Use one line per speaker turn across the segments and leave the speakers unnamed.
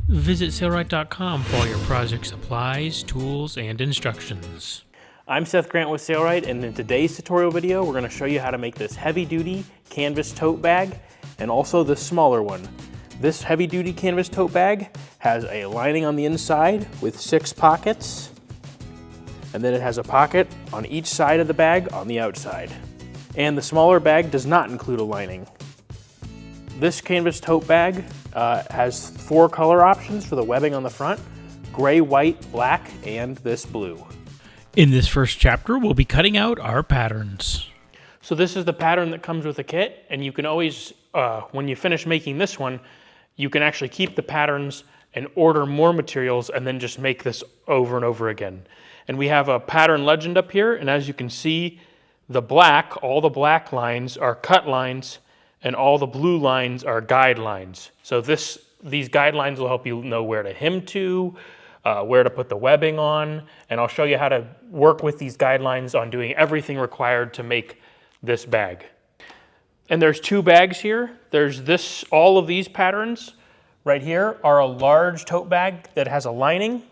Visit Sailrite.com for all your project supplies, tools, and instructions.
I'm Seth Grant with Sailrite, and in today's tutorial video, we're going to show you how to make this heavy-duty canvas tote bag and also the smaller one. This heavy-duty canvas tote bag has a lining on the inside with 6 pockets, and then it has a pocket on each side of the bag on the outside. And the smaller bag does not include a lining. This canvas tote bag has 4 color options for the webbing on the front: gray, white, black, and this blue.
In this first chapter, we'll be cutting out our patterns.
So this is the pattern that comes with the kit, and you can always, when you finish making this one, you can actually keep the patterns and order more materials and then just make this over and over again. And we have a pattern legend up here, and as you can see, all the black lines are cut lines, and all the blue lines are guidelines. So these guidelines will help you know where to hem to, where to put the webbing on, and I'll show you how to work with these guidelines on doing everything required to make this bag. And there's 2 bags here. There's all of these patterns right here are a large tote bag that has a lining,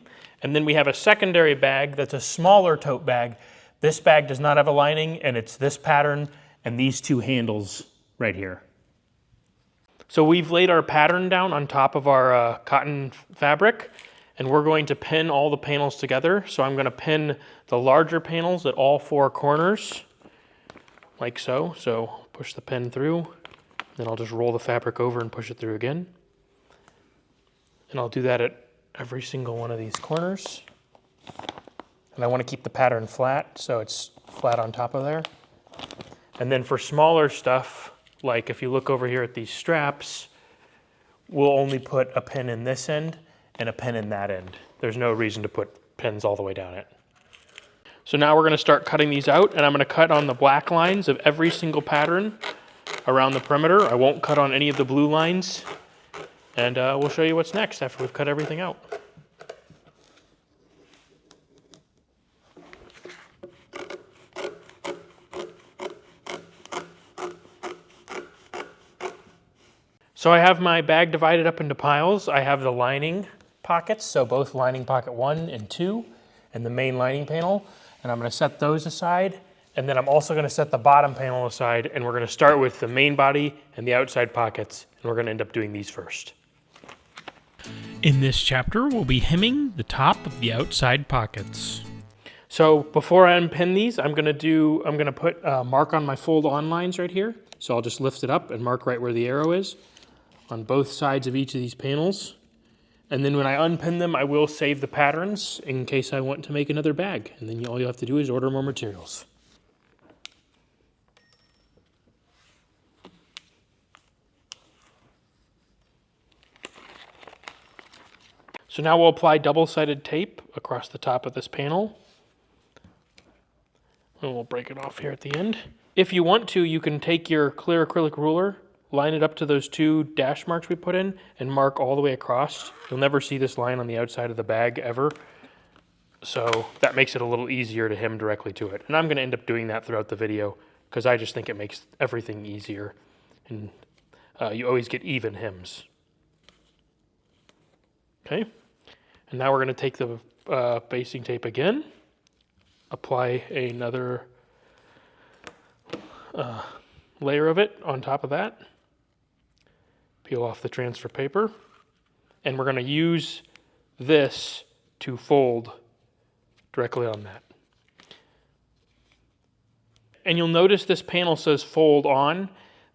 and then we have a secondary bag that's a smaller tote bag. This bag does not have a lining, and it's this pattern and these 2 handles right here. So we've laid our pattern down on top of our cotton fabric, and we're going to pin all the panels together. So I'm going to pin the larger panels at all 4 corners, like so. So push the pin through, then I'll just roll the fabric over and push it through again. And I'll do that at every single one of these corners. And I want to keep the pattern flat, so it's flat on top of there. And then for smaller stuff, like if you look over here at these straps, we'll only put a pin in this end and a pin in that end. There's no reason to put pins all the way down it. So now we're going to start cutting these out, and I'm going to cut on the black lines of every single pattern around the perimeter. I won't cut on any of the blue lines, and we'll show you what's next after we've cut everything out. So I have my bag divided up into piles. I have the lining pockets, so both lining pocket 1 and 2, and the main lining panel, and I'm going to set those aside, and then I'm also going to set the bottom panel aside, and we're going to start with the main body and the outside pockets, and we're going to end up doing these first.
In this chapter, we'll be hemming the top of the outside pockets.
So before I unpin these, I'm going to put a mark on my fold-on lines right here. So I'll just lift it up and mark right where the arrow is on both sides of each of these panels. And then when I unpin them, I will save the patterns in case I want to make another bag. And then all you have to do is order more materials. So now we'll apply double-sided tape across the top of this panel. And we'll break it off here at the end. If you want to, you can take your clear acrylic ruler, line it up to those 2 dash marks we put in, and mark all the way across. You'll never see this line on the outside of the bag ever. So that makes it a little easier to hem directly to it. And I'm going to end up doing that throughout the video because I just think it makes everything easier. And you always get even hems. Okay. And now we're going to take the basting tape again, apply another layer of it on top of that, peel off the transfer paper, and we're going to use this to fold directly on that. And you'll notice this panel says fold on.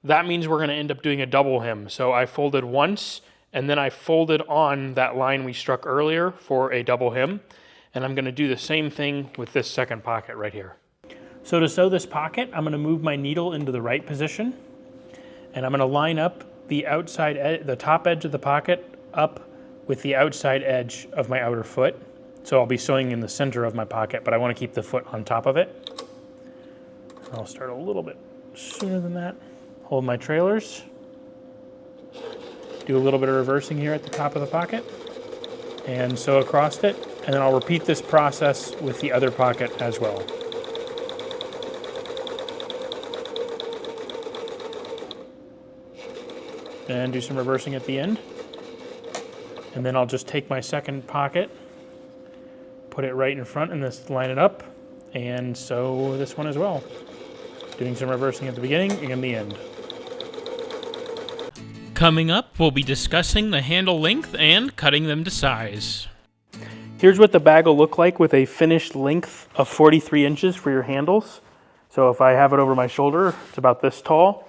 That means we're going to end up doing a double hem. So I folded once, and then I folded on that line we struck earlier for a double hem. And I'm going to do the same thing with this second pocket right here. So to sew this pocket, I'm going to move my needle into the right position, and I'm going to line up the top edge of the pocket up with the outside edge of my outer foot. So I'll be sewing in the center of my pocket, but I want to keep the foot on top of it. I'll start a little bit sooner than that. Hold my trailers. Do a little bit of reversing here at the top of the pocket, and sew across it, and then I'll repeat this process with the other pocket as well. And do some reversing at the end. And then I'll just take my second pocket, put it right in front and this line it up, and sew this one as well. Doing some reversing at the beginning and the end.
Coming up, we'll be discussing the handle length and cutting them to size.
Here's what the bag will look like with a finished length of 43 inches for your handles. So if I have it over my shoulder, it's about this tall.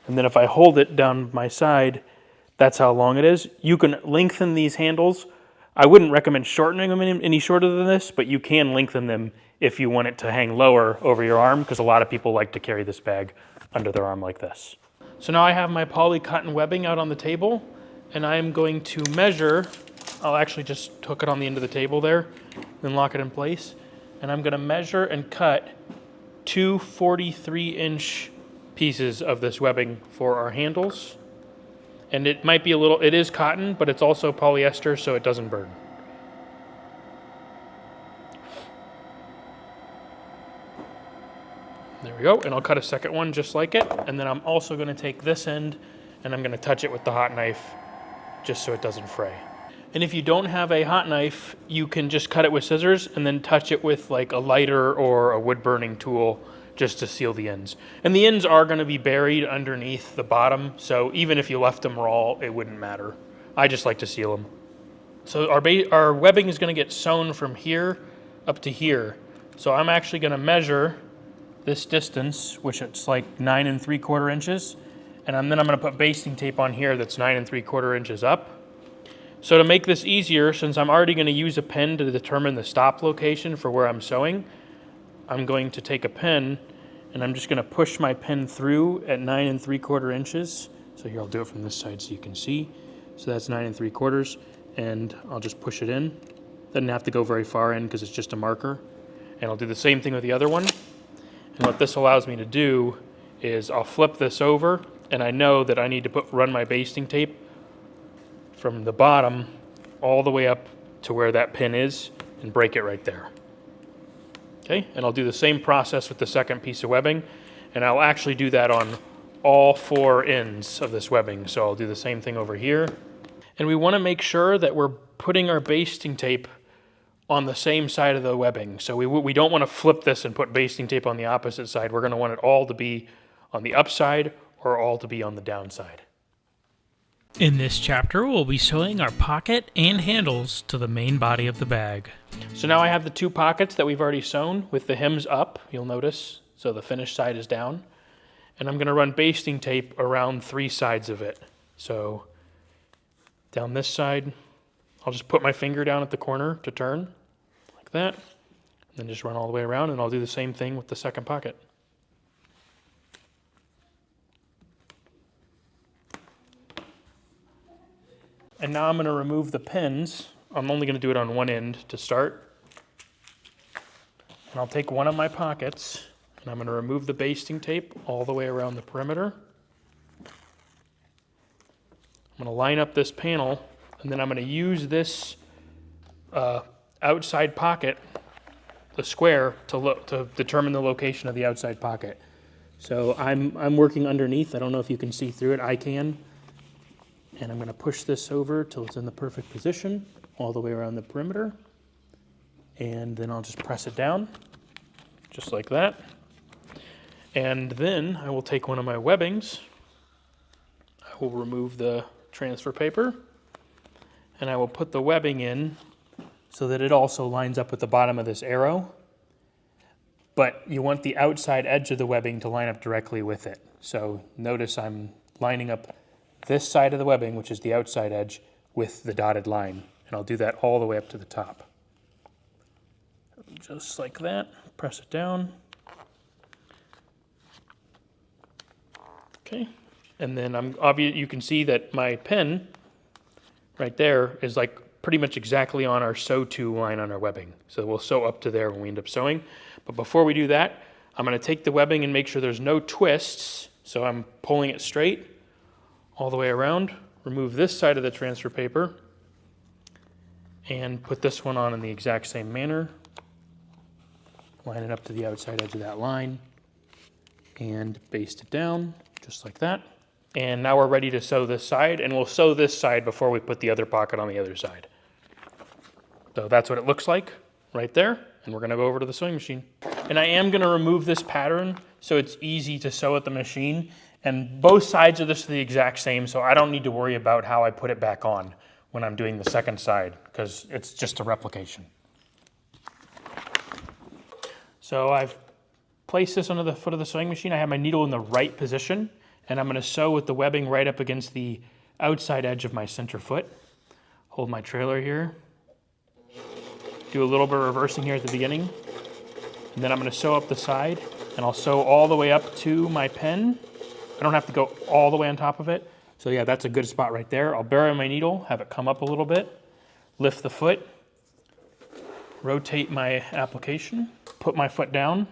And then if I hold it down my side, that's how long it is. You can lengthen these handles. I wouldn't recommend shortening them any shorter than this, but you can lengthen them if you want it to hang lower over your arm, because a lot of people like to carry this bag under their arm like this. So now I have my poly cotton webbing out on the table, and I am going to measure. I'll actually just hook it on the end of the table there, then lock it in place. And I'm gonna measure and cut two 43-inch pieces of this webbing for our handles. And it might be it is cotton, but it's also polyester, so it doesn't burn. There we go, and I'll cut a second one just like it. And then I'm also gonna take this end and I'm gonna touch it with the hot knife just so it doesn't fray. And if you don't have a hot knife, you can just cut it with scissors and then touch it with like a lighter or a wood burning tool just to seal the ends. And the ends are going to be buried underneath the bottom, so even if you left them raw, it wouldn't matter. I just like to seal them. So our webbing is going to get sewn from here up to here. So I'm actually going to measure this distance, which it's like 9 3/4 inches, and then I'm going to put basting tape on here that's 9 3/4 inches up. So to make this easier, since I'm already going to use a pen to determine the stop location for where I'm sewing, I'm going to take a pen and I'm just going to push my pen through at 9 3/4 inches. So here, I'll do it from this side so you can see. So that's 9 3/4, and I'll just push it in. Doesn't have to go very far in because it's just a marker. And I'll do the same thing with the other one. And what this allows me to do is I'll flip this over, and I know that I need to run my basting tape from the bottom all the way up to where that pin is and break it right there. Okay, and I'll do the same process with the second piece of webbing, and I'll actually do that on all 4 ends of this webbing. So I'll do the same thing over here. And we want to make sure that we're putting our basting tape on the same side of the webbing. So we don't want to flip this and put basting tape on the opposite side. We're going to want it all to be on the upside or all to be on the downside.
In this chapter, we'll be sewing our pocket and handles to the main body of the bag.
So now I have the 2 pockets that we've already sewn with the hems up, you'll notice. So the finished side is down. And I'm going to run basting tape around 3 sides of it. So down this side, I'll just put my finger down at the corner to turn, like that. And then just run all the way around, and I'll do the same thing with the second pocket. And now I'm going to remove the pins. I'm only going to do it on one end to start. And I'll take one of my pockets, and I'm going to remove the basting tape all the way around the perimeter. I'm going to line up this panel, and then I'm going to use this outside pocket, the square, to determine the location of the outside pocket. So I'm working underneath. I don't know if you can see through it. I can. And I'm going to push this over till it's in the perfect position, all the way around the perimeter. And then I'll just press it down, just like that. And then I will take one of my webbings. I will remove the transfer paper, and I will put the webbing in so that it also lines up with the bottom of this arrow. But you want the outside edge of the webbing to line up directly with it. So notice I'm lining up this side of the webbing, which is the outside edge, with the dotted line. And I'll do that all the way up to the top. Just like that. Press it down. Okay. And then you can see that my pen right there is like pretty much exactly on our sew to line on our webbing. So we'll sew up to there when we end up sewing. But before we do that, I'm going to take the webbing and make sure there's no twists. So I'm pulling it straight all the way around, remove this side of the transfer paper, and put this one on in the exact same manner. Line it up to the outside edge of that line, and baste it down, just like that. And now we're ready to sew this side, and we'll sew this side before we put the other pocket on the other side. So that's what it looks like right there, and we're gonna go over to the sewing machine. And I am gonna remove this pattern so it's easy to sew at the machine, and both sides of this are the exact same, so I don't need to worry about how I put it back on when I'm doing the second side, because it's just a replication. So I've placed this under the foot of the sewing machine. I have my needle in the right position, and I'm going to sew with the webbing right up against the outside edge of my center foot. Hold my trailer here. Do a little bit of reversing here at the beginning. And then I'm going to sew up the side, and I'll sew all the way up to my pen. I don't have to go all the way on top of it. So yeah, that's a good spot right there. I'll bury my needle, have it come up a little bit, lift the foot, rotate my application, put my foot down,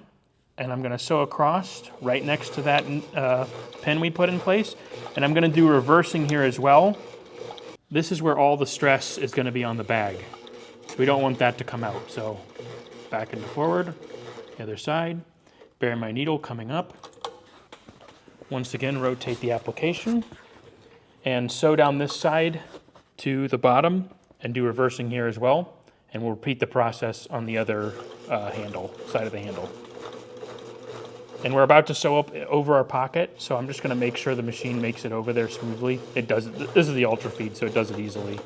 and I'm gonna sew across right next to that pin we put in place. And I'm gonna do reversing here as well. This is where all the stress is gonna be on the bag. We don't want that to come out. So back and forward, the other side, bury my needle coming up. Once again, rotate the application and sew down this side to the bottom and do reversing here as well. And we'll repeat the process on the other side of the handle. And we're about to sew up over our pocket, so I'm just gonna make sure the machine makes it over there smoothly. It does it. This is the ultra feed, so it does it easily.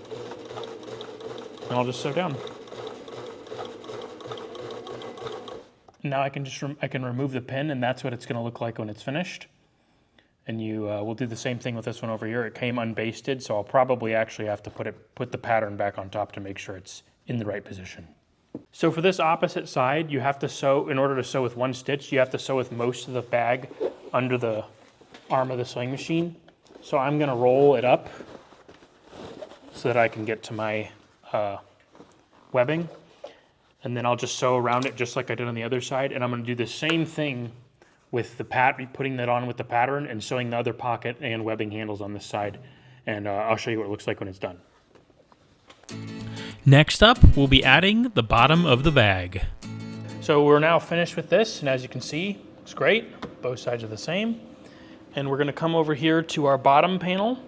And I'll just sew down. Now I can remove the pin, and that's what it's gonna look like when it's finished. And we'll do the same thing with this one over here. It came unbasted, so I'll probably actually have to put the pattern back on top to make sure it's in the right position. So for this opposite side, you have to sew, in order to sew with one stitch, you have to sew with most of the bag under the arm of the sewing machine. So I'm gonna roll it up so that I can get to my webbing. And then I'll just sew around it just like I did on the other side. And I'm gonna do the same thing with the putting that on with the pattern and sewing the other pocket and webbing handles on this side. And I'll show you what it looks like when it's done.
Next up, we'll be adding the bottom of the bag.
So we're now finished with this, and as you can see, looks great. Both sides are the same. And we're gonna come over here to our bottom panel,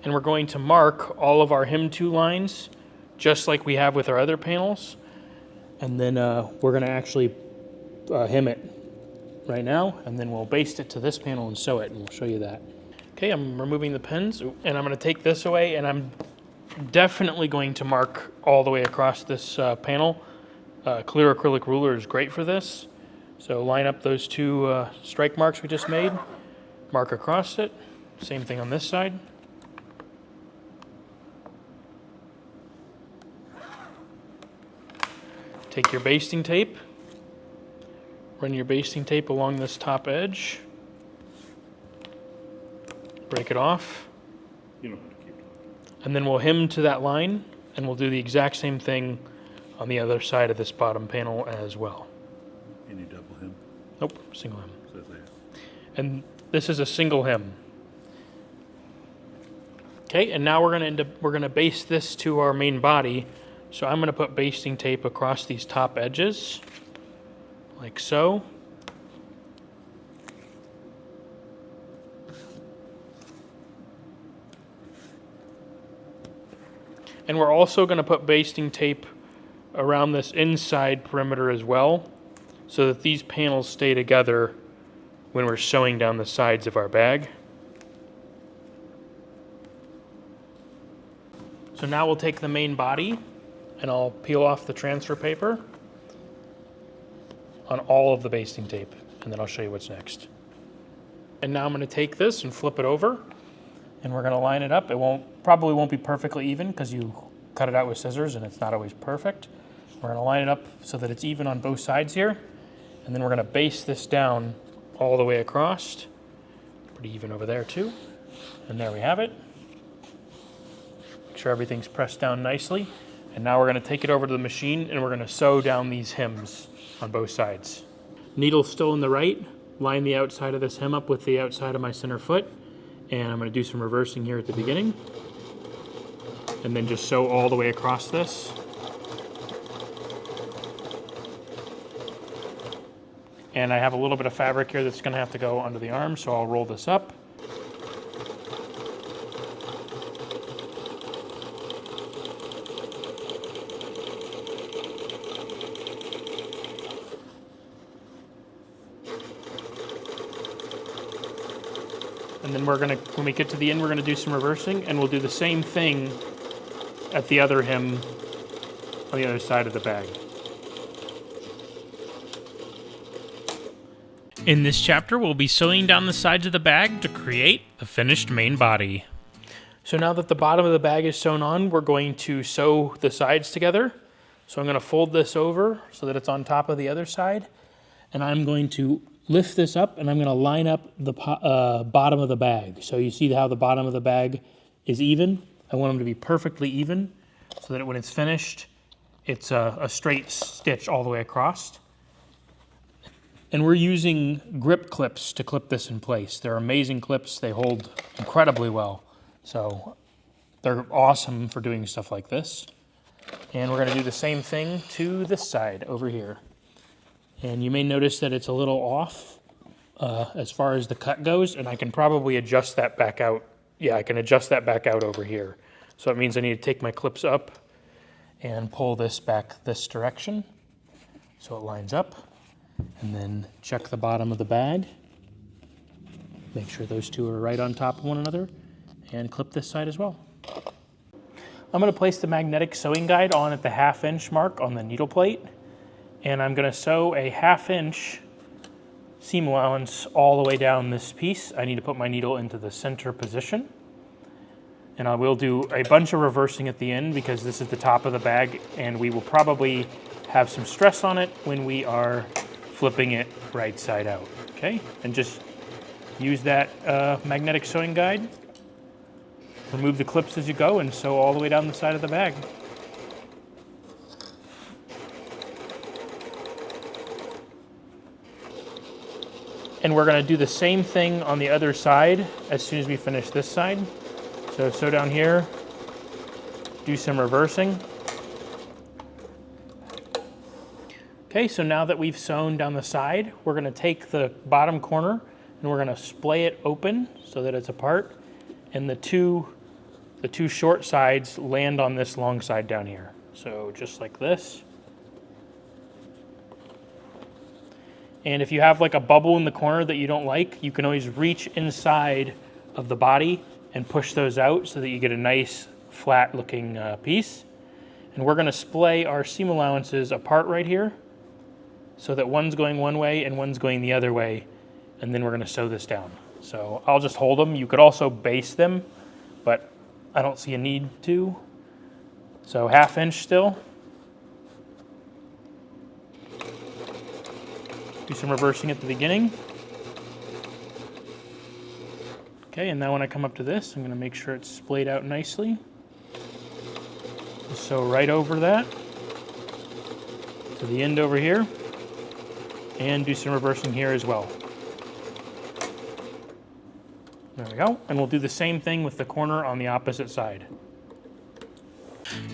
and we're going to mark all of our hem to lines, just like we have with our other panels. And then we're gonna actually hem it right now, and then we'll baste it to this panel and sew it, and we'll show you that. Okay, I'm removing the pins, and I'm gonna take this away, and I'm definitely going to mark all the way across this panel. Clear acrylic ruler is great for this. So line up those two strike marks we just made, mark across it. Same thing on this side. Take your basting tape, run your basting tape along this top edge, break it off.
You know how to keep it.
And then we'll hem to that line, and we'll do the exact same thing on the other side of this bottom panel as well.
Any double hem?
Nope, single hem.
Says there.
And this is a single hem. Okay, and now we're gonna baste this to our main body. So I'm gonna put basting tape across these top edges, like so. And we're also going to put basting tape around this inside perimeter as well, so that these panels stay together when we're sewing down the sides of our bag. So now we'll take the main body, and I'll peel off the transfer paper on all of the basting tape, and then I'll show you what's next. And now I'm going to take this and flip it over, and we're going to line it up. It probably won't be perfectly even because you cut it out with scissors and it's not always perfect. We're going to line it up so that it's even on both sides here, and then we're going to baste this down all the way across. Pretty even over there too. And there we have it. Make sure everything's pressed down nicely. And now we're going to take it over to the machine, and we're going to sew down these hems on both sides. Needle still in the right. Line the outside of this hem up with the outside of my center foot. And I'm going to do some reversing here at the beginning. And then just sew all the way across this. And I have a little bit of fabric here that's going to have to go under the arm, so I'll roll this up. And then when we get to the end, we're gonna do some reversing, and we'll do the same thing at the other hem on the other side of the bag.
In this chapter, we'll be sewing down the sides of the bag to create the finished main body.
So now that the bottom of the bag is sewn on, we're going to sew the sides together. So I'm going to fold this over so that it's on top of the other side. And I'm going to lift this up and I'm going to line up the bottom of the bag. So you see how the bottom of the bag is even? I want them to be perfectly even so that when it's finished, it's a straight stitch all the way across. And we're using grip clips to clip this in place. They're amazing clips. They hold incredibly well. So they're awesome for doing stuff like this. And we're gonna do the same thing to this side over here. And you may notice that it's a little off as far as the cut goes, and I can probably adjust that back out. Yeah, I can adjust that back out over here. So it means I need to take my clips up and pull this back this direction so it lines up. And then check the bottom of the bag. Make sure those two are right on top of one another. And clip this side as well. I'm going to place the magnetic sewing guide on at the 1/2 inch mark on the needle plate. And I'm going to sew a 1/2 inch seam allowance all the way down this piece. I need to put my needle into the center position. And I will do a bunch of reversing at the end because this is the top of the bag and we will probably have some stress on it when we are flipping it right side out, okay? And just use that magnetic sewing guide. Remove the clips as you go and sew all the way down the side of the bag. And we're gonna do the same thing on the other side as soon as we finish this side. So sew down here, do some reversing. Okay, so now that we've sewn down the side, we're gonna take the bottom corner and we're gonna splay it open so that it's apart. And the two short sides land on this long side down here. So just like this. And if you have like a bubble in the corner that you don't like, you can always reach inside of the body and push those out so that you get a nice flat looking piece. And we're gonna splay our seam allowances apart right here so that one's going one way and one's going the other way. And then we're gonna sew this down. So I'll just hold them. You could also baste them, but I don't see a need to. So 1/2 inch still. Do some reversing at the beginning. Okay, and now when I come up to this, I'm gonna make sure it's splayed out nicely. Just sew right over that to the end over here. And do some reversing here as well. There we go. And we'll do the same thing with the corner on the opposite side.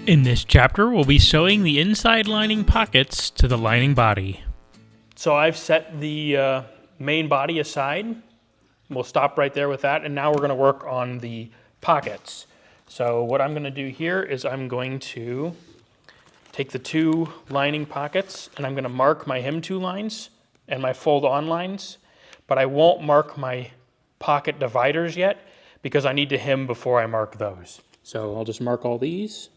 In this chapter, we'll be sewing the inside lining pockets to the lining body.
So I've set the main body aside. We'll stop right there with that. And now we're going to work on the pockets. So what I'm going to do here is I'm going to take the 2 lining pockets and I'm going to mark my hem 2 lines and my fold on lines, but I won't mark my pocket dividers yet because I need to hem before I mark those. So I'll just mark all these,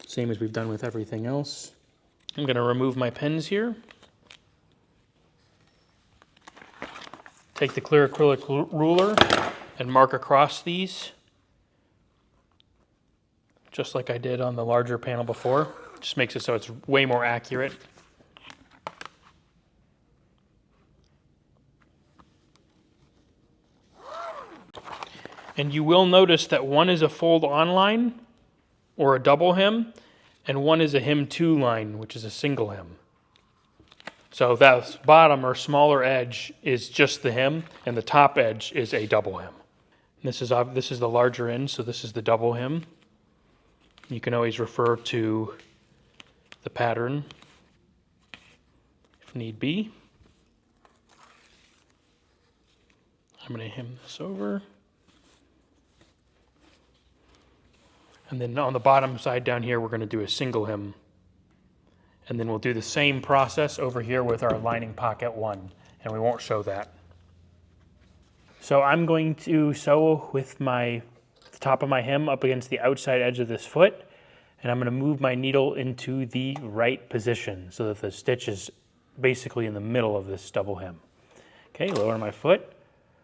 same as we've done with everything else. I'm going to remove my pins here. Take the clear acrylic ruler and mark across these, just like I did on the larger panel before. Just makes it so it's way more accurate. And you will notice that one is a fold-on line, or a double hem, and one is a hem 2 line, which is a single hem. So that bottom or smaller edge is just the hem, and the top edge is a double hem. And this is the larger end, so this is the double hem. You can always refer to the pattern if need be. I'm going to hem this over. And then on the bottom side down here, we're going to do a single hem. And then we'll do the same process over here with our lining pocket 1, and we won't show that. So I'm going to sew with the top of my hem up against the outside edge of this foot, and I'm going to move my needle into the right position so that the stitch is basically in the middle of this double hem. Okay, lower my foot,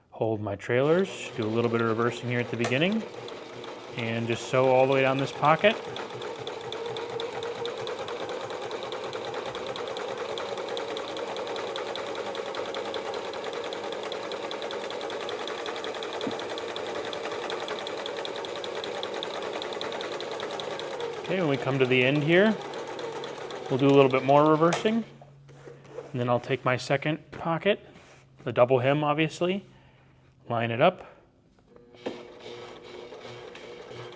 hold my trailers, do a little bit of reversing here at the beginning, and just sew all the way down this pocket. Okay, when we come to the end here, we'll do a little bit more reversing. And then I'll take my second pocket, the double hem obviously, line it up.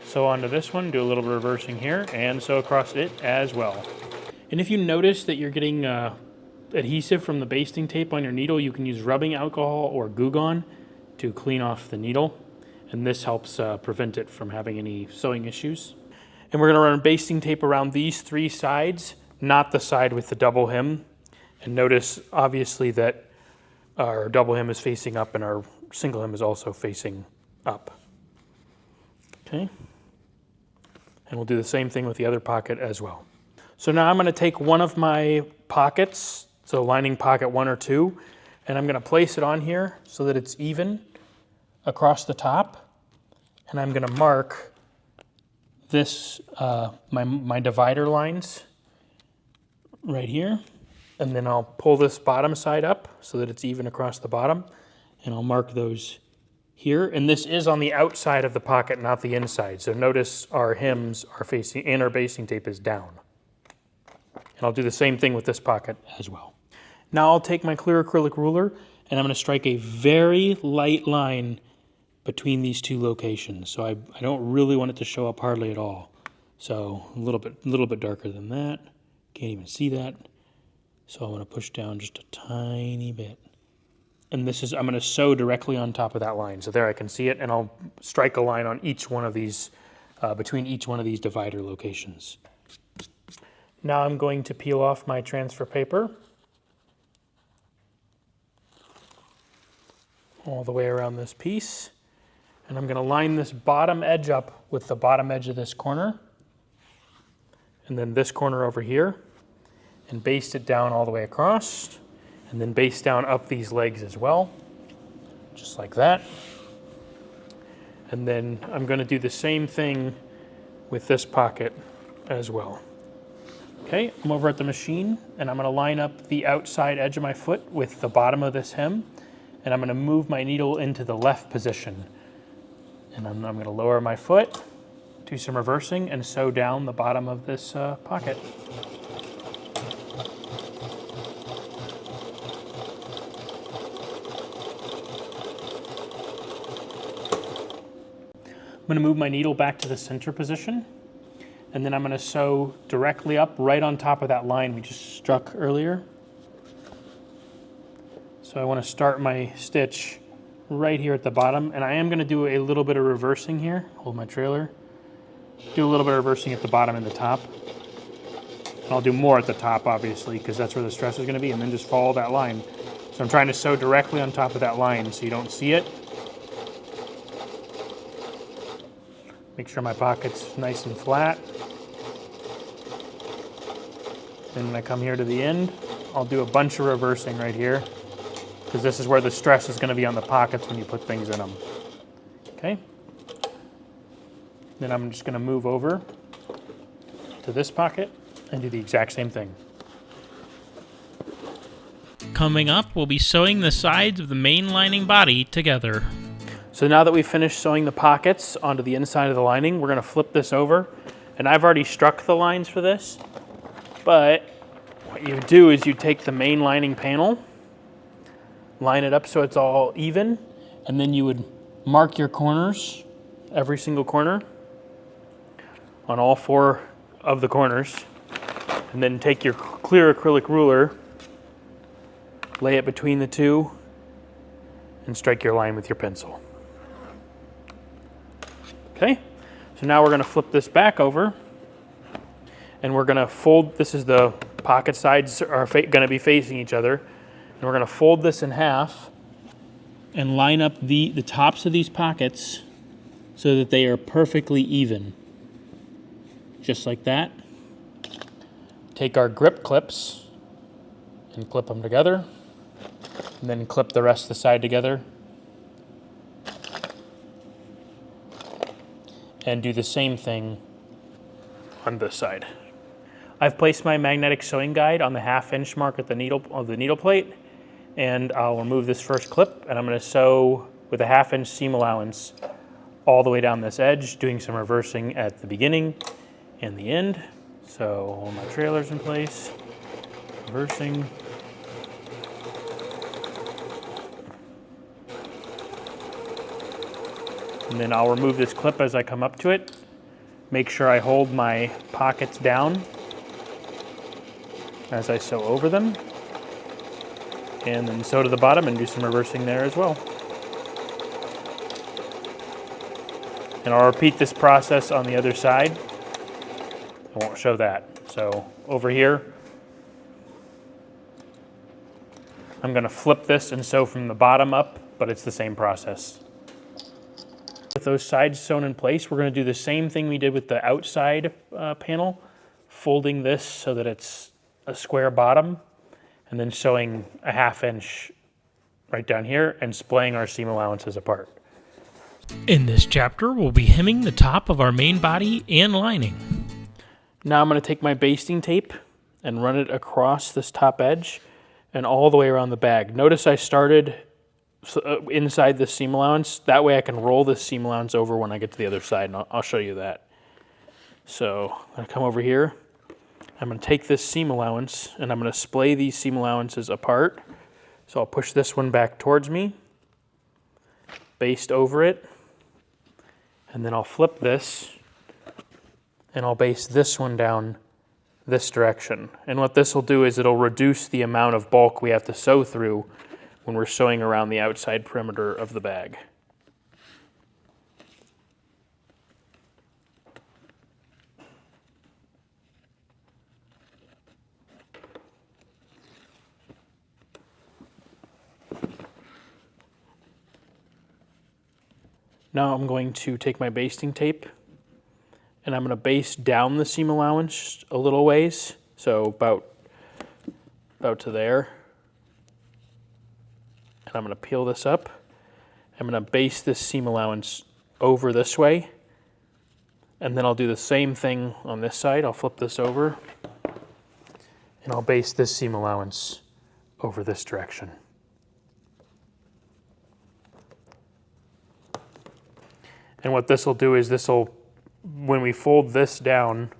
Sew onto this one, do a little bit of reversing here, and sew across it as well. And if you notice that you're getting adhesive from the basting tape on your needle, you can use rubbing alcohol or Goo Gone to clean off the needle. And this helps prevent it from having any sewing issues. And we're going to run basting tape around these 3 sides, not the side with the double hem. And notice, obviously, that our double hem is facing up and our single hem is also facing up. Okay? And we'll do the same thing with the other pocket as well. So now I'm going to take one of my pockets, so lining pocket 1 or 2, and I'm going to place it on here so that it's even across the top. And I'm going to mark this, my divider lines right here, and then I'll pull this bottom side up so that it's even across the bottom, and I'll mark those here. And this is on the outside of the pocket, not the inside. So notice our hems are facing, and our basting tape is down. And I'll do the same thing with this pocket as well. Now I'll take my clear acrylic ruler, and I'm going to strike a very light line between these 2 locations. So I don't really want it to show up hardly at all. So a little bit darker than that. Can't even see that. So I'm going to push down just a tiny bit. And this is, I'm going to sew directly on top of that line. So there I can see it, and I'll strike a line on each one of these, between each one of these divider locations. Now I'm going to peel off my transfer paper all the way around this piece. And I'm going to line this bottom edge up with the bottom edge of this corner, and then this corner over here, and baste it down all the way across, and then baste down up these legs as well, just like that. And then I'm going to do the same thing with this pocket as well. Okay, I'm over at the machine, and I'm going to line up the outside edge of my foot with the bottom of this hem, and I'm going to move my needle into the left position. And I'm going to lower my foot, do some reversing, and sew down the bottom of this pocket. I'm going to move my needle back to the center position, and then I'm going to sew directly up right on top of that line we just struck earlier. So I want to start my stitch right here at the bottom, and I am going to do a little bit of reversing here. Hold my trailer. Do a little bit of reversing at the bottom and the top. And I'll do more at the top, obviously, because that's where the stress is going to be, and then just follow that line. So I'm trying to sew directly on top of that line so you don't see it. Make sure my pocket's nice and flat. Then when I come here to the end, I'll do a bunch of reversing right here, because this is where the stress is going to be on the pockets when you put things in them. Okay? Then I'm just going to move over to this pocket and do the exact same thing.
Coming up, we'll be sewing the sides of the main lining body together.
So now that we've finished sewing the pockets onto the inside of the lining, we're going to flip this over. And I've already struck the lines for this, but what you do is you take the main lining panel, line it up so it's all even, and then you would mark your corners, every single corner, on all 4 of the corners, and then take your clear acrylic ruler, lay it between the 2, and strike your line with your pencil. Okay, so now we're going to flip this back over, and we're going to fold, this is the pocket sides are going to be facing each other, and we're going to fold this in half and line up the tops of these pockets so that they are perfectly even. Just like that. Take our grip clips and clip them together, and then clip the rest of the side together. And do the same thing on this side. I've placed my magnetic sewing guide on the 1/2 inch mark at the needle plate, and I'll remove this first clip, and I'm going to sew with a 1/2 inch seam allowance all the way down this edge, doing some reversing at the beginning and the end. So all my trailers in place, reversing. And then I'll remove this clip as I come up to it. Make sure I hold my pockets down as I sew over them. And then sew to the bottom and do some reversing there as well. And I'll repeat this process on the other side. I won't show that. So over here, I'm going to flip this and sew from the bottom up, but it's the same process. With those sides sewn in place, we're going to do the same thing we did with the outside panel, folding this so that it's a square bottom, and then sewing a 1/2 inch right down here and splaying our seam allowances apart.
In this chapter, we'll be hemming the top of our main body and lining.
Now I'm going to take my basting tape and run it across this top edge and all the way around the bag. Notice I started inside the seam allowance. That way I can roll this seam allowance over when I get to the other side, and I'll show you that. So I'm going to come over here. I'm going to take this seam allowance and I'm going to splay these seam allowances apart. So I'll push this one back towards me, baste over it, and then I'll flip this and I'll baste this one down this direction. And what this will do is it'll reduce the amount of bulk we have to sew through when we're sewing around the outside perimeter of the bag. Now I'm going to take my basting tape and I'm going to baste down the seam allowance a little ways, so about to there. And I'm going to peel this up. I'm going to baste this seam allowance over this way, and then I'll do the same thing on this side. I'll flip this over, and I'll baste this seam allowance over this direction. And what this will do is when we fold this down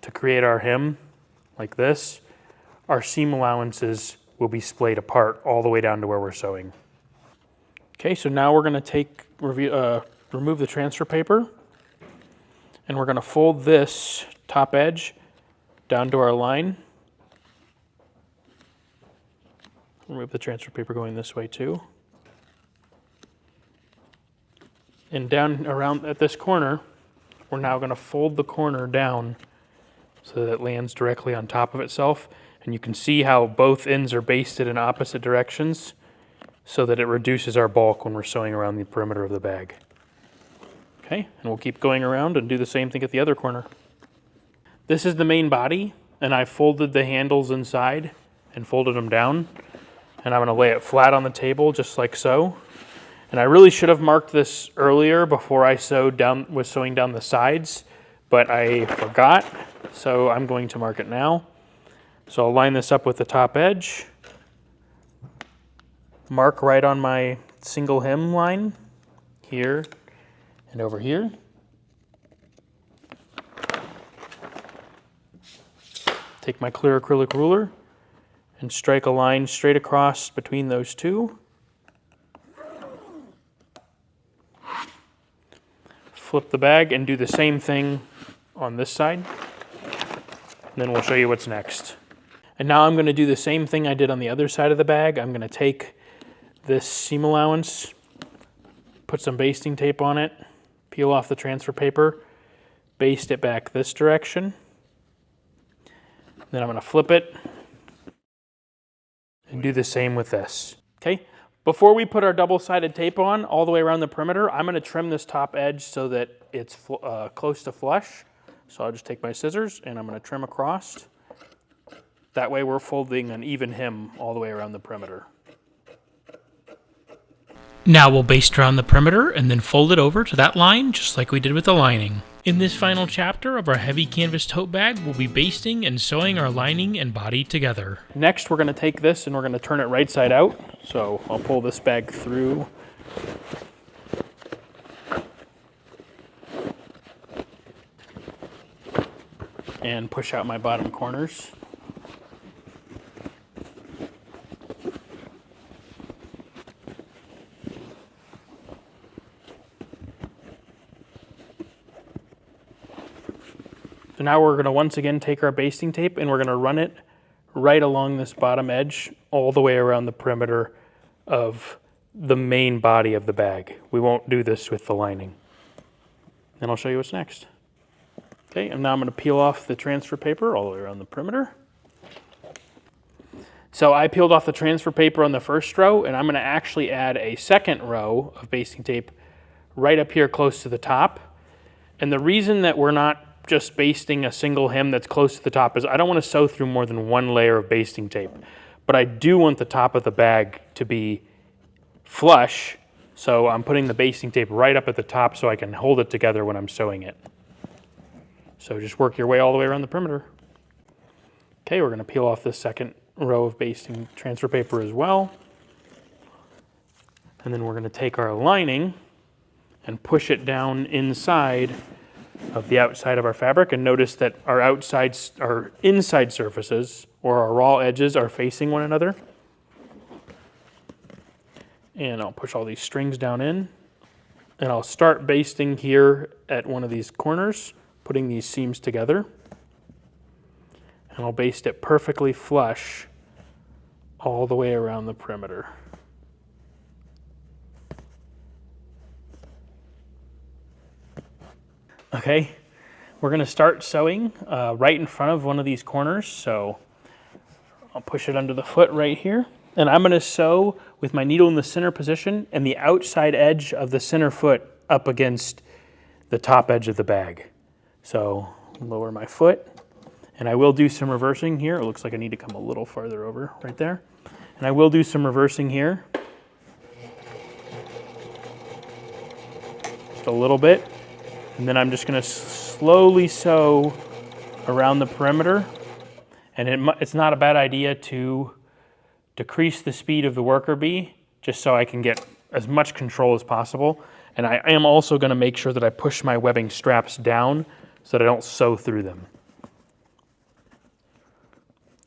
to create our hem, like this, our seam allowances will be splayed apart all the way down to where we're sewing. Okay, so now we're going to remove the transfer paper, and we're going to fold this top edge down to our line. Remove the transfer paper going this way too. And down around at this corner, we're now going to fold the corner down so that it lands directly on top of itself. And you can see how both ends are basted in opposite directions so that it reduces our bulk when we're sewing around the perimeter of the bag. Okay, and we'll keep going around and do the same thing at the other corner. This is the main body, and I folded the handles inside and folded them down. And I'm going to lay it flat on the table just like so. And I really should have marked this earlier before I was sewing down the sides, but I forgot, so I'm going to mark it now. So I'll line this up with the top edge, mark right on my single hem line, here and over here. Take my clear acrylic ruler and strike a line straight across between those two. Flip the bag and do the same thing on this side. And then we'll show you what's next. And now I'm going to do the same thing I did on the other side of the bag. I'm going to take this seam allowance, put some basting tape on it, peel off the transfer paper, baste it back this direction. Then I'm going to flip it and do the same with this. Okay, Before we put our double-sided tape on all the way around the perimeter, I'm going to trim this top edge so that it's close to flush. So I'll just take my scissors and I'm going to trim across. That way we're folding an even hem all the way around the perimeter.
Now we'll baste around the perimeter and then fold it over to that line just like we did with the lining. In this final chapter of our heavy canvas tote bag, we'll be basting and sewing our lining and body together.
Next, we're going to take this and we're going to turn it right side out. So I'll pull this bag through. And push out my bottom corners. So now we're going to once again take our basting tape and we're going to run it right along this bottom edge all the way around the perimeter of the main body of the bag. We won't do this with the lining. And I'll show you what's next. Okay, and now I'm going to peel off the transfer paper all the way around the perimeter. So I peeled off the transfer paper on the first row, and I'm going to actually add a second row of basting tape right up here close to the top. And the reason that we're not just basting a single hem that's close to the top is I don't want to sew through more than one layer of basting tape. But I do want the top of the bag to be flush, so I'm putting the basting tape right up at the top so I can hold it together when I'm sewing it. So just work your way all the way around the perimeter. Okay, we're going to peel off this second row of basting transfer paper as well. And then we're going to take our lining and push it down inside of the outside of our fabric, and notice that our inside surfaces or our raw edges are facing one another. And I'll push all these strings down in, and I'll start basting here at one of these corners, putting these seams together, and I'll baste it perfectly flush all the way around the perimeter. Okay, we're going to start sewing right in front of one of these corners. So I'll push it under the foot right here. And I'm going to sew with my needle in the center position and the outside edge of the center foot up against the top edge of the bag. So lower my foot. And I will do some reversing here. It looks like I need to come a little farther over right there. And I will do some reversing here. Just a little bit. And then I'm just going to slowly sew around the perimeter. And it's not a bad idea to decrease the speed of the worker bee just so I can get as much control as possible. And I am also going to make sure that I push my webbing straps down so that I don't sew through them.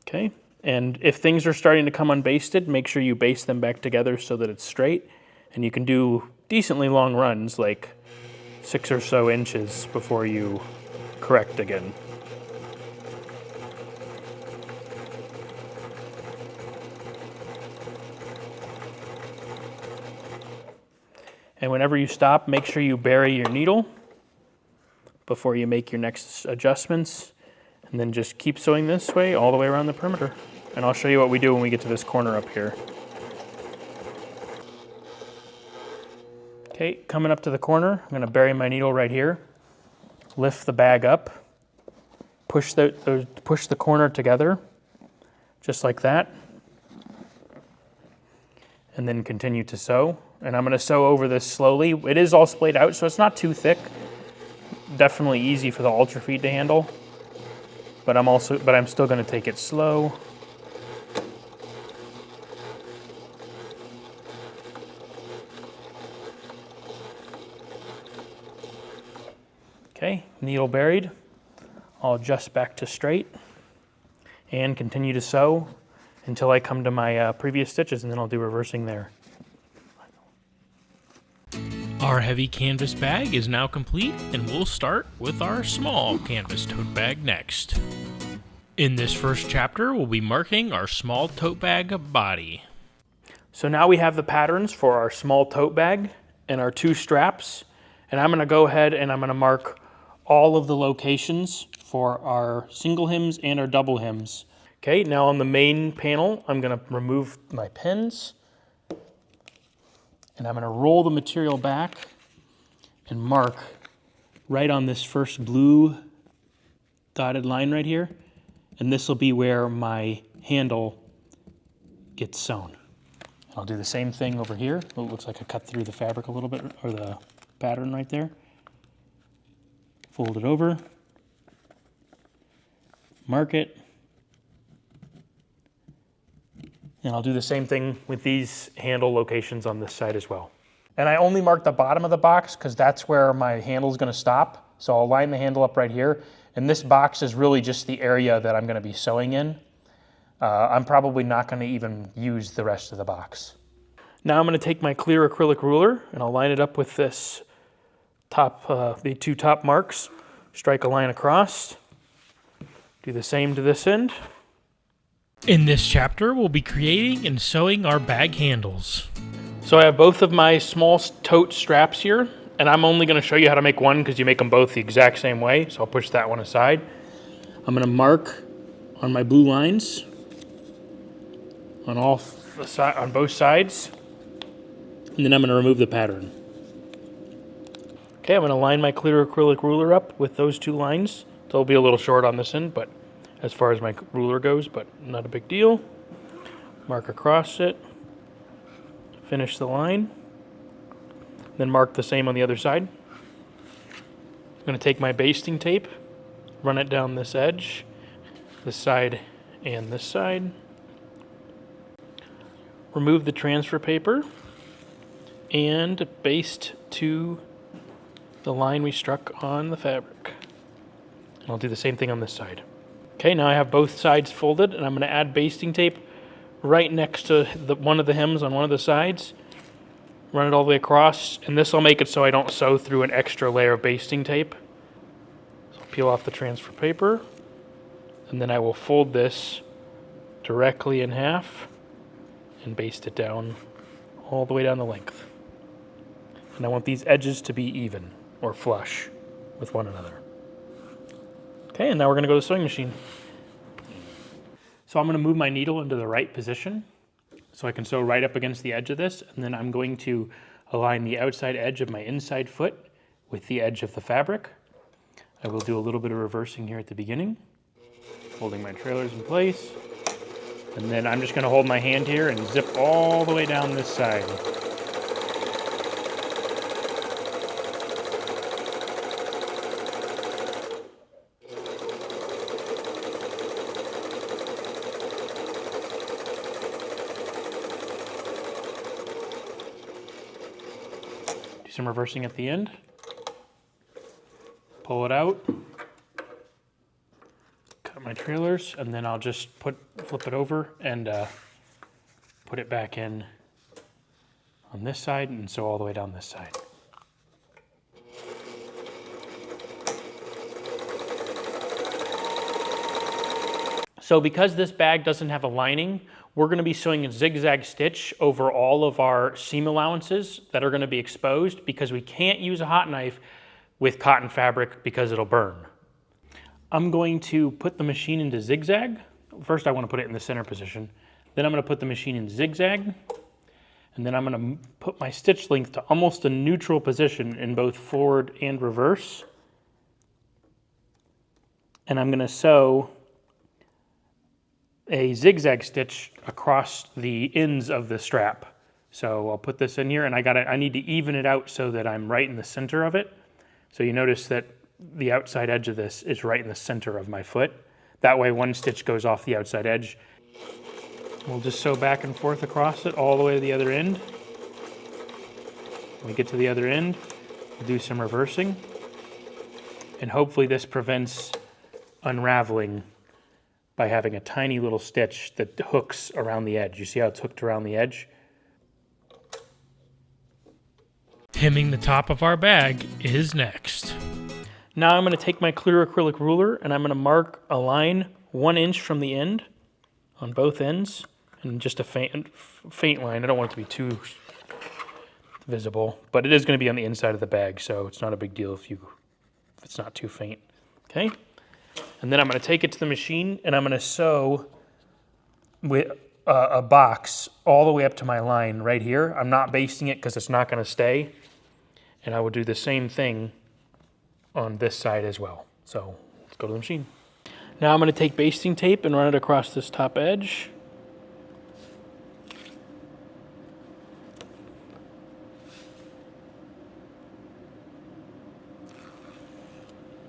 Okay, and if things are starting to come unbasted, make sure you baste them back together so that it's straight. And you can do decently long runs, like 6 or so inches before you correct again. And whenever you stop, make sure you bury your needle before you make your next adjustments. And then just keep sewing this way all the way around the perimeter. And I'll show you what we do when we get to this corner up here. Okay, coming up to the corner, I'm going to bury my needle right here. Lift the bag up. Push the corner together, just like that. And then continue to sew. And I'm going to sew over this slowly. It is all splayed out, so it's not too thick. Definitely easy for the ultra feed to handle. But I'm still going to take it slow. Okay, needle buried. I'll adjust back to straight and continue to sew until I come to my previous stitches, and then I'll do reversing there.
Our heavy canvas bag is now complete, and we'll start with our small canvas tote bag next. In this first chapter, we'll be marking our small tote bag body.
So now we have the patterns for our small tote bag and our 2 straps, and I'm going to go ahead and I'm going to mark all of the locations for our single hems and our double hems. Okay, now on the main panel, I'm going to remove my pins, And I'm gonna roll the material back and mark right on this first blue dotted line right here. And this will be where my handle gets sewn. I'll do the same thing over here. Oh, it looks like I cut through the fabric a little bit, or the pattern right there. Fold it over, mark it, and I'll do the same thing with these handle locations on this side as well. And I only mark the bottom of the box because that's where my handle is going to stop. So I'll line the handle up right here. And this box is really just the area that I'm going to be sewing in. I'm probably not going to even use the rest of the box. Now I'm going to take my clear acrylic ruler and I'll line it up with this the two top marks. Strike a line across. Do the same to this end.
In this chapter, we'll be creating and sewing our bag handles.
So I have both of my small tote straps here, and I'm only going to show you how to make one because you make them both the exact same way. So I'll push that one aside. I'm going to mark on my blue lines on on both sides, and then I'm going to remove the pattern. Okay, I'm going to line my clear acrylic ruler up with those two lines. So it'll be a little short on this end, but as far as my ruler goes, but not a big deal. Mark across it. Finish the line. Then mark the same on the other side. I'm going to take my basting tape, run it down this edge, this side and this side. Remove the transfer paper and baste to the line we struck on the fabric. And I'll do the same thing on this side. Okay, now I have both sides folded, and I'm going to add basting tape right next to one of the hems on one of the sides. Run it all the way across, and this will make it so I don't sew through an extra layer of basting tape. So I'll peel off the transfer paper, and then I will fold this directly in half and baste it down all the way down the length. And I want these edges to be even or flush with one another. Okay, and now we're going to go to the sewing machine. So I'm going to move my needle into the right position so I can sew right up against the edge of this, and then I'm going to align the outside edge of my inside foot with the edge of the fabric. I will do a little bit of reversing here at the beginning, holding my trailers in place, and then I'm just going to hold my hand here and zip all the way down this side. Some reversing at the end, pull it out, cut my trailers, and then I'll just flip it over and put it back in on this side and sew all the way down this side. So because this bag doesn't have a lining, we're going to be sewing a zigzag stitch over all of our seam allowances that are going to be exposed because we can't use a hot knife with cotton fabric because it'll burn. I'm going to put the machine into zigzag. First I want to put it in the center position. Then I'm going to put the machine in zigzag. And then I'm going to put my stitch length to almost a neutral position in both forward and reverse. And I'm going to sew a zigzag stitch across the ends of the strap. So I'll put this in here, and I need to even it out so that I'm right in the center of it. So you notice that the outside edge of this is right in the center of my foot. That way one stitch goes off the outside edge. We'll just sew back and forth across it all the way to the other end. When we get to the other end, we'll do some reversing. And hopefully this prevents unraveling by having a tiny little stitch that hooks around the edge. You see how it's hooked around the edge?
Hemming the top of our bag is next.
Now I'm going to take my clear acrylic ruler and I'm going to mark a line 1 inch from the end on both ends, and just a faint line. I don't want it to be too visible, but it is going to be on the inside of the bag, so it's not a big deal if it's not too faint. Okay? And then I'm going to take it to the machine and I'm going to sew with a box all the way up to my line right here. I'm not basting it because it's not going to stay. And I will do the same thing on this side as well. So let's go to the machine. Now I'm going to take basting tape and run it across this top edge.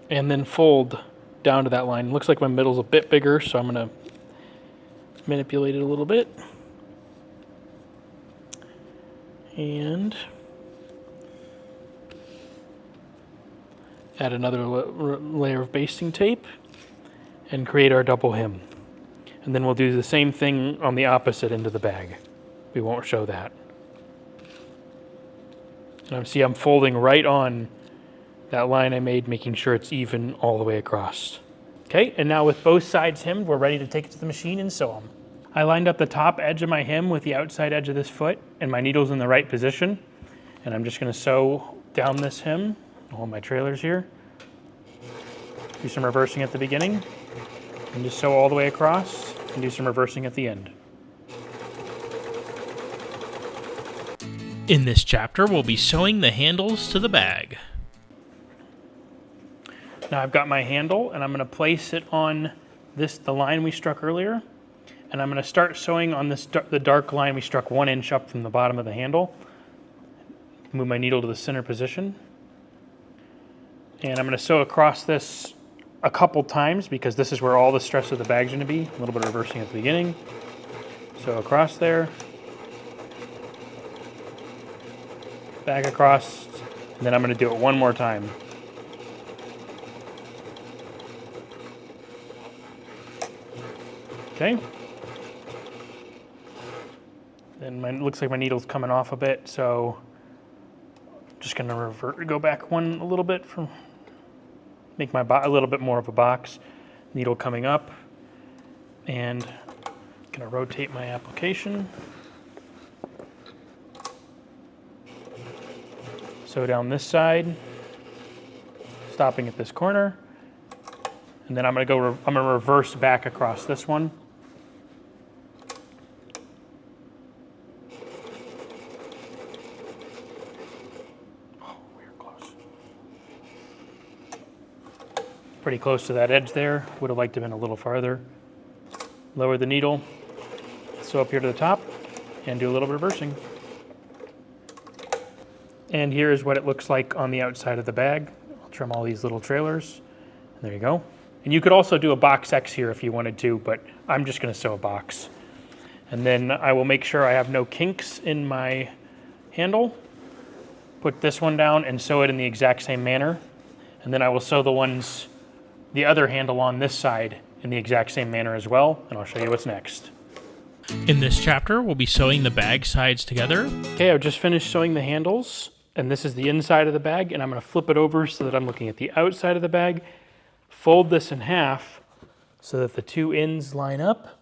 And then fold down to that line. Looks like my middle's a bit bigger, so I'm going to manipulate it a little bit. And add another layer of basting tape and create our double hem. And then we'll do the same thing on the opposite end of the bag. We won't show that. And I'm folding right on that line I made, making sure it's even all the way across. Okay, and now with both sides hemmed, we're ready to take it to the machine and sew them. I lined up the top edge of my hem with the outside edge of this foot, and my needle's in the right position. And I'm just gonna sew down this hem, all my trailers here. Do some reversing at the beginning, and just sew all the way across, and do some reversing at the end.
In this chapter, we'll be sewing the handles to the bag.
Now I've got my handle, and I'm going to place it on the line we struck earlier, and I'm going to start sewing on the dark line we struck 1 inch up from the bottom of the handle. Move my needle to the center position, and I'm going to sew across this a couple times because this is where all the stress of the bag's going to be. A little bit of reversing at the beginning. So across there, back across, and then I'm going to do it one more time. Okay. Then it looks like my needle's coming off a bit, so I'm just going to go back a little bit make a little bit more of a box. Needle coming up, and going to rotate my application. Sew down this side, stopping at this corner, and then I'm going to reverse back across this one. Pretty close to that edge there. Would have liked to have been a little farther. Lower the needle, sew up here to the top, and do a little bit of reversing. And here is what it looks like on the outside of the bag. I'll trim all these little trailers. And there you go. And you could also do a box X here if you wanted to, but I'm just going to sew a box. And then I will make sure I have no kinks in my handle. Put this one down and sew it in the exact same manner. And then I will sew the other handle on this side in the exact same manner as well, and I'll show you what's next.
In this chapter, we'll be sewing the bag sides together.
Okay, I've just finished sewing the handles, and this is the inside of the bag, and I'm going to flip it over so that I'm looking at the outside of the bag. Fold this in half so that the two ends line up,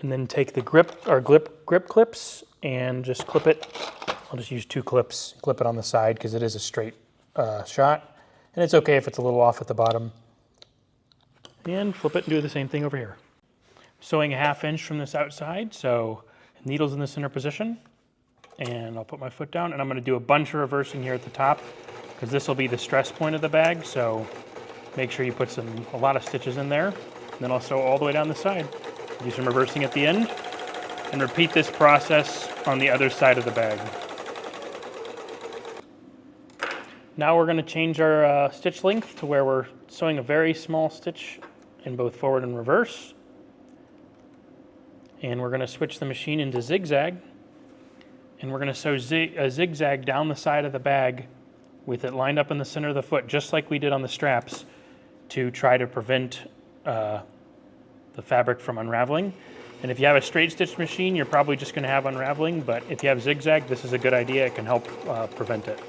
and then take the grip clips and just clip it. I'll just use 2 clips, clip it on the side because it is a straight shot. And it's okay if it's a little off at the bottom. And flip it and do the same thing over here. Sewing a 1/2 inch from this outside, so needle's in the center position. And I'll put my foot down, and I'm going to do a bunch of reversing here at the top because this will be the stress point of the bag, so make sure you put a lot of stitches in there. And then I'll sew all the way down the side. Do some reversing at the end, and repeat this process on the other side of the bag. Now we're going to change our stitch length to where we're sewing a very small stitch in both forward and reverse. And we're going to switch the machine into zigzag. And we're going to sew a zigzag down the side of the bag with it lined up in the center of the foot, just like we did on the straps, to try to prevent the fabric from unraveling. And if you have a straight stitch machine, you're probably just going to have unraveling, but if you have zigzag, this is a good idea. It can help prevent it.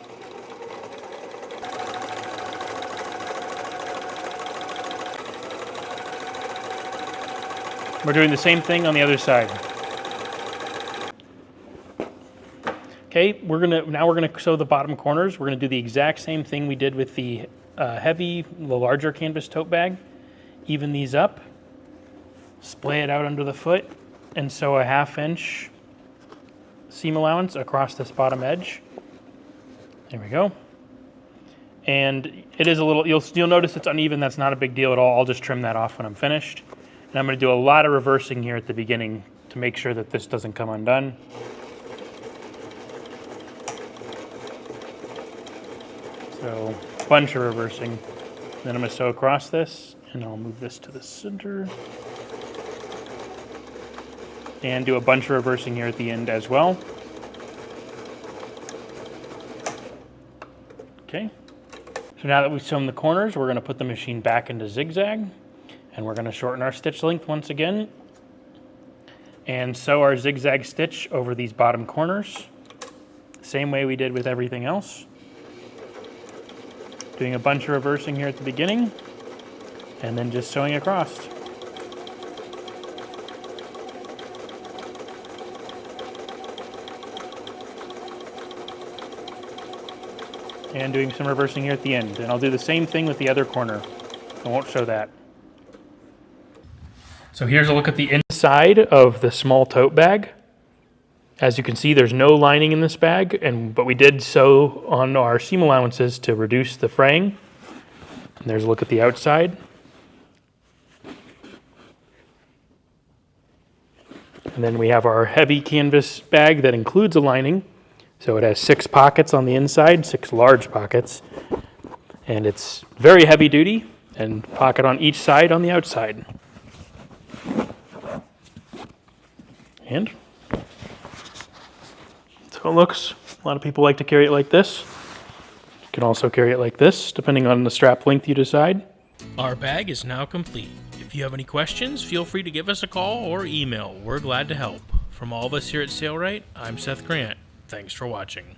We're doing the same thing on the other side. Okay, now we're gonna sew the bottom corners. We're gonna do the exact same thing we did with the the larger canvas tote bag. Even these up, splay it out under the foot, and sew a 1/2 inch seam allowance across this bottom edge. There we go. And it is a little, you'll notice it's uneven. That's not a big deal at all. I'll just trim that off when I'm finished. And I'm going to do a lot of reversing here at the beginning to make sure that this doesn't come undone. So, a bunch of reversing. Then I'm going to sew across this, and I'll move this to the center. And do a bunch of reversing here at the end as well. Okay. So now that we've sewn the corners, we're going to put the machine back into zigzag, and we're going to shorten our stitch length once again, and sew our zigzag stitch over these bottom corners, same way we did with everything else. Doing a bunch of reversing here at the beginning, and then just sewing across. And doing some reversing here at the end. And I'll do the same thing with the other corner. I won't show that. So here's a look at the inside of the small tote bag. As you can see, there's no lining in this bag, but we did sew on our seam allowances to reduce the fraying. And there's a look at the outside. And then we have our heavy canvas bag that includes a lining. So it has 6 pockets on the inside, 6 large pockets, and it's very heavy duty, and pocket on each side on the outside. And so it looks. A lot of people like to carry it like this. You can also carry it like this, depending on the strap length you decide.
Our bag is now complete. If you have any questions, feel free to give us a call or email. We're glad to help. From all of us here at Sailrite, I'm Seth Grant. Thanks for watching.